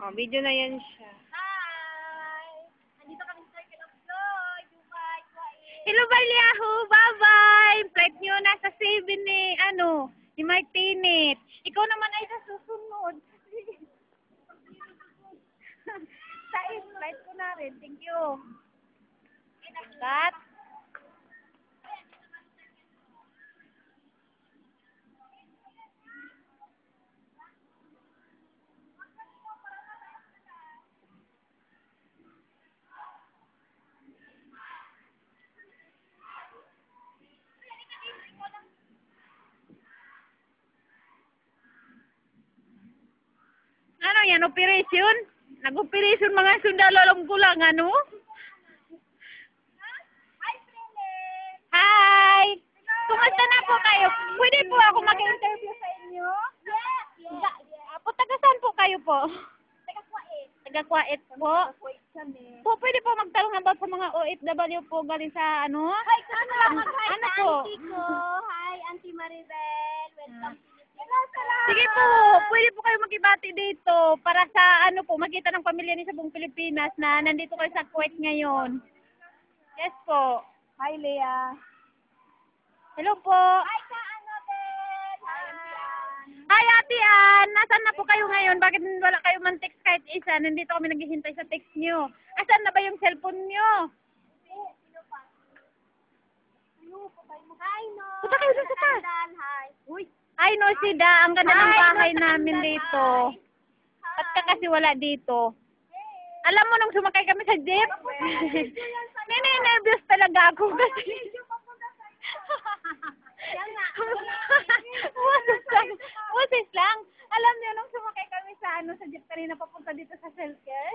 Oh, video na yan siya. Hi! Nandito kami sa Circle of Joy. Dubai, Kuwait. Hello, Yahoo! Bye-bye! Flight nyo nasa 7 ni Martinez. Ikaw naman ay sa susunod. Sa flight ko na rin. Thank you. Cut. Ano yan? Operation? Nag-operation mga sundalo alam ko lang, ano? Hi, Prilin! Hi! Kumusta na po kayo? Pwede po ako mag-interview sa inyo? Yes! Yes! Taga saan po kayo po? Taga Kuwait. Taga Kuwait po? Kuwait kami. Po, pwede po magtanong about sa mga OFW po galing sa ano? Hi, ano lang mag-hi Ano sa po? auntie ko. Hi, Auntie Maribel. Welcome to Pilipinas. Sige po, pwede po kayo makibati dito para sa ano po, makita ng pamilya niyo sa buong Pilipinas na nandito kayo sa Kuwait ngayon. Yes po. Hi, Leah. Hello po. Hi, ka ano din. Hi, Hi Ate Ann, nasaan na po kayo ngayon? Bakit wala kayo man text kahit isa? Nandito kami naghihintay sa text niyo. Asan na ba yung cellphone niyo? Hi, no. Punta kayo dun sa taas. Hi. Uy. Ay no, Sida, ang ganda ng bahay namin dito. Ba't ka kasi wala dito? Alam mo nung sumakay kami sa jeep? Nene-nervous talaga ako kasi. Busis lang. Alam niyo nung sumakay kami sa sa jeep kanina papunta dito sa Selker.